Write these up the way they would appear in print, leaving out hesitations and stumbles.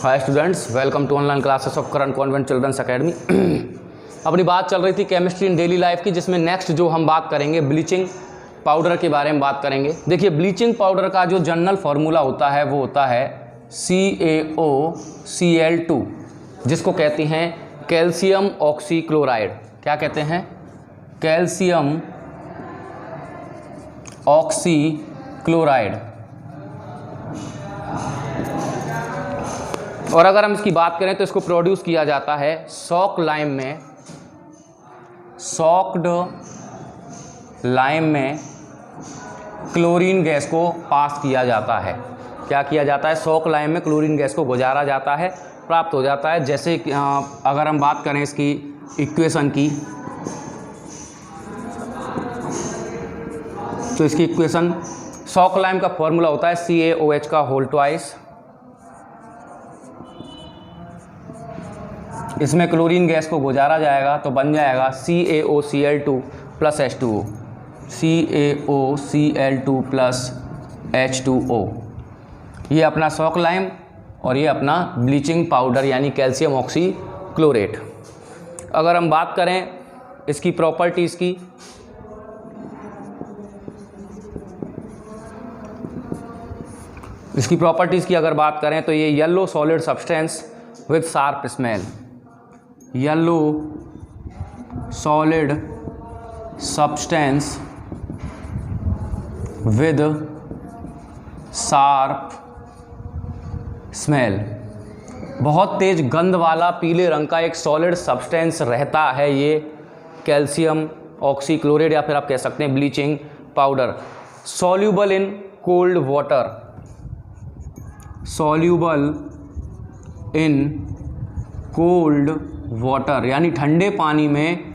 Hi students, welcome to online classes of Karan convent children's academy. अपनी बात चल रही थी केमिस्ट्री इन डेली लाइफ की, जिसमें नेक्स्ट जो हम बात करेंगे ब्लीचिंग पाउडर के बारे में बात करेंगे। देखिए, ब्लीचिंग पाउडर का जो जनरल फार्मूला होता है वो होता है CaOCl2, जिसको कहते हैं कैल्शियम ऑक्सीक्लोराइड। क्या कहते हैं? Calcium oxychloride. और अगर हम इसकी बात करें तो इसको प्रोड्यूस किया जाता है सॉक लाइम में, सॉक्ड लाइम में क्लोरीन गैस को पास किया जाता है। क्या किया जाता है? सॉक लाइम में क्लोरीन गैस को गुजारा जाता है, प्राप्त हो जाता है। जैसे अगर हम बात करें इसकी इक्वेशन की, तो इसकी इक्वेशन सॉक लाइम का फॉर्मूला होता है CaOH का होल ट्वाइस। इसमें क्लोरीन गैस को गुजारा जाएगा तो बन जाएगा CaOCl2 plus H2O, CaOCl2 plus H2O। ये अपना सॉक लाइम और ये अपना ब्लीचिंग पाउडर यानी कैल्शियम ऑक्सीक्लोरेट। अगर हम बात करें इसकी प्रॉपर्टीज़ की, अगर बात करें तो ये yellow solid substance with sharp smell, yellow solid substance with sharp smell, बहुत तेज गंध वाला पीले रंग का एक सॉलिड सब्सटेंस रहता है ये कैल्शियम ऑक्सीक्लोराइड, या फिर आप कह सकते हैं bleaching powder. Soluble in cold water, soluble in cold water यानी ठंडे पानी में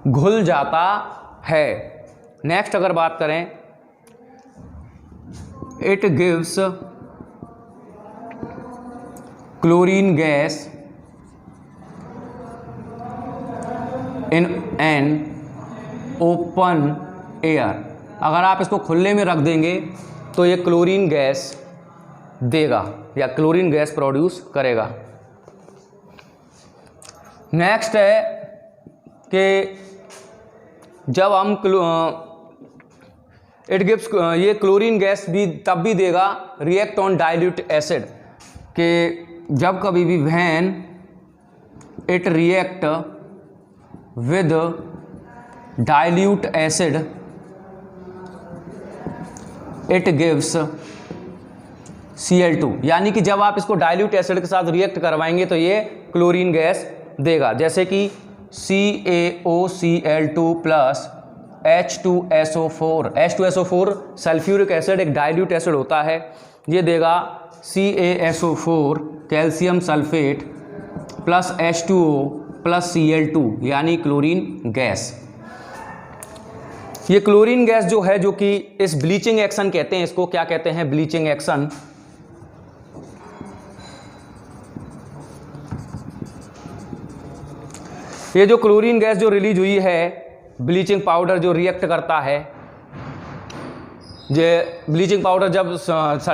घुल जाता है। नेक्स्ट अगर बात करें, it gives chlorine gas in an open air. अगर आप इसको खुले में रख देंगे तो ये क्लोरीन गैस देगा या क्लोरीन गैस प्रोड्यूस करेगा। नेक्स्ट है कि जब हम इट गिव्स, ये क्लोरीन गैस भी तब भी देगा रिएक्ट ऑन डाइल्यूट एसिड, कि जब कभी भी when it react with dilute acid it gives Cl2, यानी कि जब आप इसको डाइल्यूट एसिड के साथ रिएक्ट करवाएंगे तो ये क्लोरीन गैस देगा। जैसे कि CaOCl2 plus H2SO4, H2SO4 sulphuric acid एक डाइल्यूट एसिड होता है, ये देगा CaSO4 calcium sulphate plus H2O plus Cl2 यानी क्लोरीन गैस। ये क्लोरीन गैस जो है, जो कि इस ब्लीचिंग एक्शन कहते हैं, इसको क्या कहते हैं? Bleaching action. ये जो क्लोरीन गैस जो रिलीज हुई है, ब्लीचिंग पाउडर जो रिएक्ट करता है, ये ब्लीचिंग पाउडर जब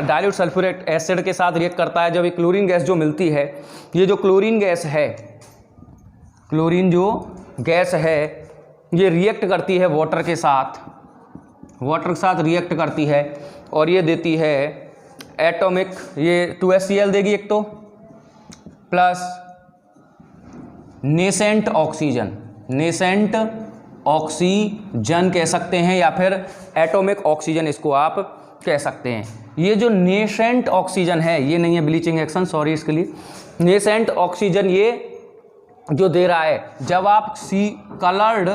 डाइल्यूट सल्फ्यूरिक एसिड के साथ रिएक्ट करता है, जब ये क्लोरीन गैस जो मिलती है, ये जो क्लोरीन गैस है, क्लोरीन जो गैस है, ये रिएक्ट करती है वाटर के साथ, रिएक्ट करती है और ये देती है एटॉमिक, ये 2HCl देगी एक तो, plus nascent oxygen, nascent oxygen कह सकते हैं, या फिर एटॉमिक ऑक्सीजन इसको आप कह सकते हैं। ये जो नेसेंट ऑक्सीजन है, ये नहीं है ब्लीचिंग एक्शन, सॉरी इसके लिए। नेसेंट ऑक्सीजन ये जो दे रहा है, जब आप कलर्ड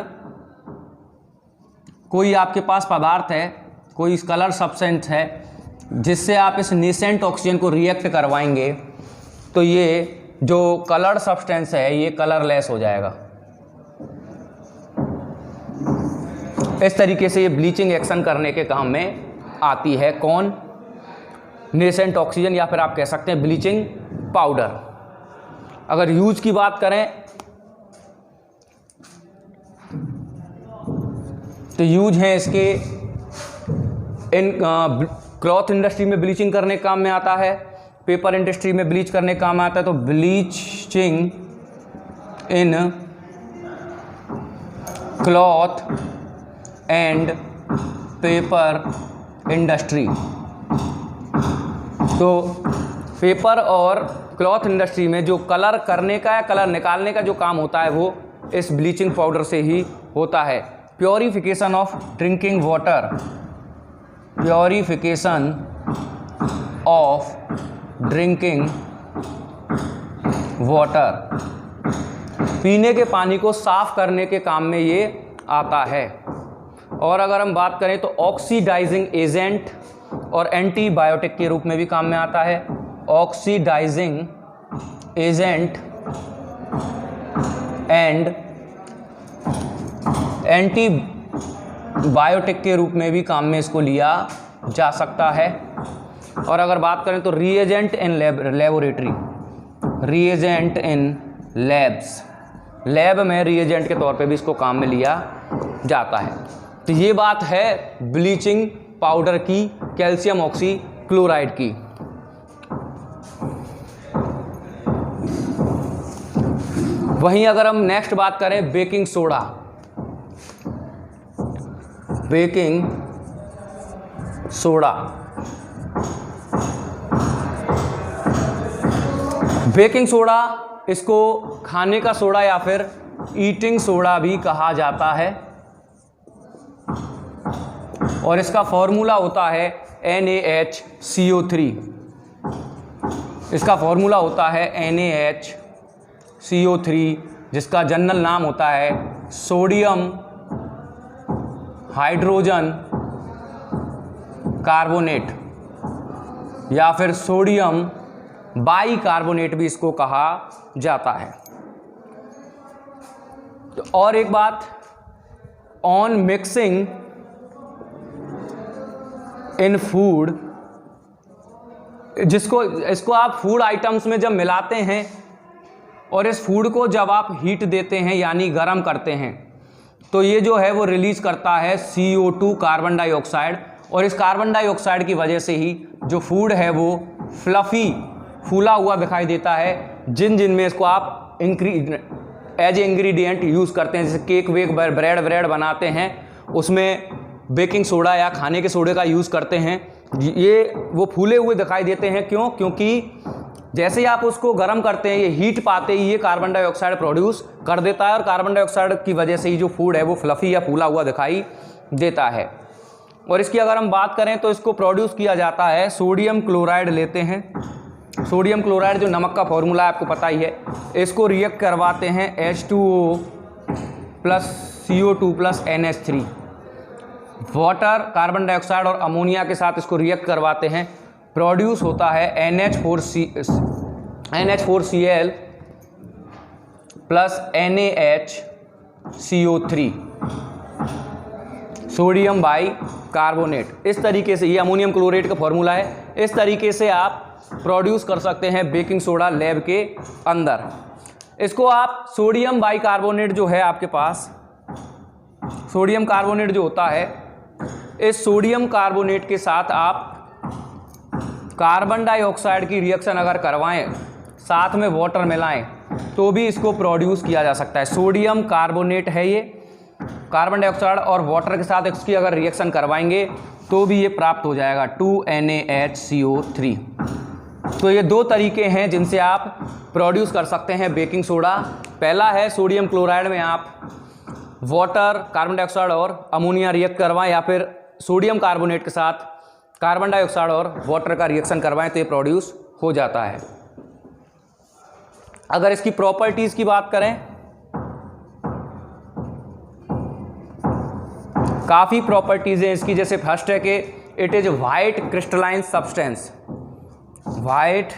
कोई आपके पास पदार्थ है, कोई कलर सब्सटेंस है, जिससे आप इस नेसेंट ऑक्सीजन को रिएक्ट करवाएंगे तो ये जो कलर्ड सब्सटेंस है ये कलरलेस हो जाएगा। इस तरीके से ये ब्लीचिंग एक्शन करने के काम में आती है। कौन? नेसेंट ऑक्सीजन, या फिर आप कह सकते हैं ब्लीचिंग पाउडर। अगर यूज की बात करें तो यूज है इसके इन क्लॉथ इंडस्ट्री में ब्लीचिंग करने के काम में आता है, पेपर इंडस्ट्री में ब्लीच करने का काम आता है, तो bleaching in cloth and paper industry. तो पेपर और क्लॉथ इंडस्ट्री में जो कलर करने का या कलर निकालने का जो काम होता है वो इस ब्लीचिंग पाउडर से ही होता है। Purification of drinking water, purification of drinking water, पीने के पानी को साफ करने के काम में ये आता है। और अगर हम बात करें तो ऑक्सीडाइजिंग एजेंट और एंटीबायोटिक के रूप में भी काम में आता है। ऑक्सीडाइजिंग एजेंट एंड एंटीबायोटिक के रूप में भी काम में इसको लिया जा सकता है। और अगर बात करें तो reagent in laboratory, reagent in labs, lab में रीएजेंट के तौर पे भी इसको काम में लिया जाता है। तो ये बात है ब्लीचिंग पाउडर की, कैल्शियम ऑक्सीक्लोराइड की। वहीं अगर हम नेक्स्ट बात करें baking soda, baking soda, baking soda इसको खाने का सोडा या फिर ईटिंग सोडा भी कहा जाता है और इसका फॉर्मूला होता है NaHCO3। इसका फॉर्मूला होता है NaHCO3, जिसका जनरल नाम होता है सोडियम हाइड्रोजन कार्बोनेट या फिर सोडियम बाइकार्बोनेट भी इसको कहा जाता है। तो और एक बात, ऑन मिक्सिंग इन फूड, इसको आप फूड आइटम्स में जब मिलाते हैं और इस फूड को जब आप हीट देते हैं यानी गर्म करते हैं तो ये जो है वो रिलीज करता है CO2 कार्बन डाइऑक्साइड, और इस कार्बन डाइऑक्साइड की वजह से ही जो फूड है वो फ्लफी, फूला हुआ दिखाई देता है, जिनमें इसको आप एज इंग्रेडिएंट यूज़ करते हैं। जैसे केक वेक, ब्रेड बनाते हैं, उसमें बेकिंग सोडा या खाने के सोडे का यूज़ करते हैं, ये वो फूले हुए दिखाई देते हैं। क्यों? क्योंकि जैसे ही आप उसको गर्म करते हैं, ये हीट पाते ही ये कार्बन डाइऑक्साइड प्रोड्यूस कर देता है और कार्बन डाइऑक्साइड की वजह से ही जो फूड है वो फ्लफी या फूला हुआ दिखाई देता है। और इसकी अगर हम बात करें तो इसको प्रोड्यूस किया जाता है, सोडियम क्लोराइड लेते हैं, सोडियम क्लोराइड जो नमक का फॉर्मूला है आपको पता ही है, इसको रिएक्ट करवाते हैं H2O plus CO2 plus NH3, water, carbon dioxide और अमोनिया के साथ इसको रिएक्ट करवाते हैं, प्रोड्यूस होता है NH4Cl plus NaHCO3, sodium bicarbonate. इस तरीके से, ये अमोनियम क्लोरेट का फॉर्मूला है, इस तरीके से आप प्रोड्यूस कर सकते हैं बेकिंग सोडा लैब के अंदर। इसको आप सोडियम बाइकार्बोनेट जो है आपके पास, सोडियम कार्बोनेट जो होता है, इस सोडियम कार्बोनेट के साथ आप कार्बन डाइऑक्साइड की रिएक्शन अगर करवाएं, साथ में वाटर मिलाएं, तो भी इसको प्रोड्यूस किया जा सकता है। सोडियम कार्बोनेट है ये, कार्बन डाइऑक्साइड और वाटर के साथ इसकी अगर रिएक्शन करवाएंगे तो भी ये प्राप्त हो जाएगा 2NaHCO3। तो ये दो तरीके हैं जिनसे आप प्रोड्यूस कर सकते हैं बेकिंग सोडा। पहला है सोडियम क्लोराइड में आप वाटर, कार्बन डाइऑक्साइड और अमोनिया रिएक्ट करवाएं, या फिर सोडियम कार्बोनेट के साथ कार्बन डाइऑक्साइड और वाटर का रिएक्शन करवाएं तो ये प्रोड्यूस हो जाता है। अगर इसकी प्रॉपर्टीज़ की बात करें, काफ़ी प्रॉपर्टीज़ हैं इसकी। जैसे फर्स्ट है कि it is white crystalline substance, white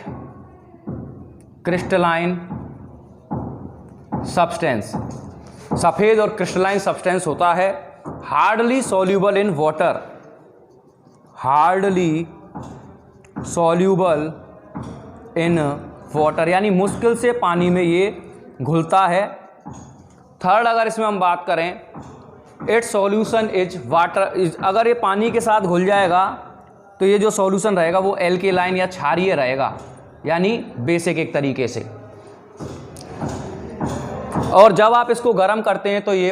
crystalline substance, सफ़ेद और क्रिस्टलाइन सब्सटेंस होता है। Hardly soluble in water, hardly soluble in water, यानी मुश्किल से पानी में ये घुलता है। थर्ड, अगर इसमें हम बात करें, it's solution is water is, अगर ये पानी के साथ घुल जाएगा तो ये जो सॉल्यूशन रहेगा वो एल्केलाइन या क्षारीय रहेगा, यानी बेसिक एक तरीके से। और जब आप इसको गर्म करते हैं तो ये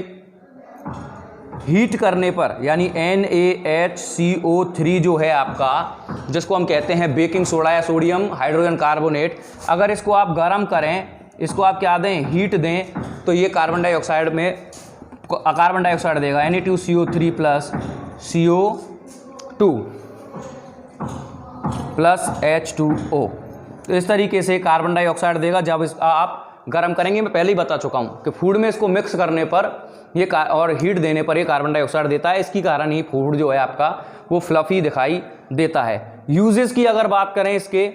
हीट करने पर यानी NaHCO3 जो है आपका, जिसको हम कहते हैं बेकिंग सोडा या सोडियम हाइड्रोजन कार्बोनेट, अगर इसको आप गर्म करें, इसको आप क्या दें, हीट दें, तो ये कार्बन डाइऑक्साइड देगा Na2CO3 plus CO2 plus H2O। तो इस तरीके से कार्बन डाइऑक्साइड देगा जब इस आप गर्म करेंगे। मैं पहले ही बता चुका हूँ कि फूड में इसको मिक्स करने पर ये और हीट देने पर ये कार्बन डाइऑक्साइड देता है। इसकी कारण ही फूड जो है आपका वो फ्लफी दिखाई देता है। यूजेस की अगर बात करें इसके,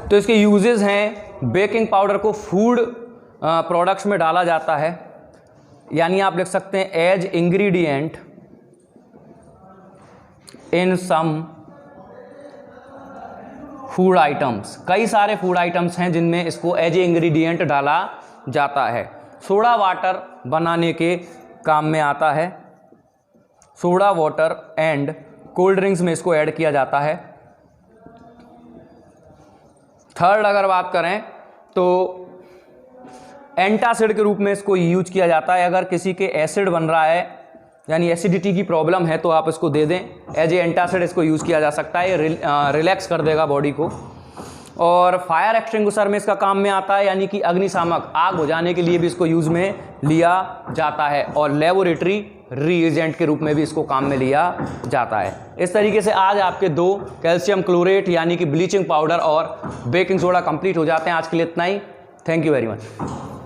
तो इसके यूजेस हैं, बेकिंग पाउडर को फूड प्रोडक्ट्स में डाला जाता है, यानी आप लिख सकते हैं as ingredient in some food items. कई सारे फूड आइटम्स हैं जिनमें इसको एज ए इंग्रेडिएंट डाला जाता है। सोडा वाटर बनाने के काम में आता है, soda water and cold drinks में इसको ऐड किया जाता है। थर्ड अगर बात करें तो एंटासिड के रूप में इसको यूज किया जाता है। अगर किसी के एसिड बन रहा है यानी एसिडिटी की प्रॉब्लम है तो आप इसको दे दें, एज ए एंटासिड इसको यूज़ किया जा सकता है। ये रिलैक्स कर देगा बॉडी को। और फायर एक्सटिंग्विशर में इसका काम में आता है, यानी कि अग्निशामक आग बुझाने के लिए भी इसको यूज़ में लिया जाता है। और लेबोरेटरी रीएजेंट के रूप में भी इसको काम में लिया जाता है। इस तरीके से आज आपके 2 कैल्शियम क्लोरेट यानी कि ब्लीचिंग पाउडर और बेकिंग सोडा कंप्लीट हो जाते हैं। आज के लिए इतना ही। Thank you very much.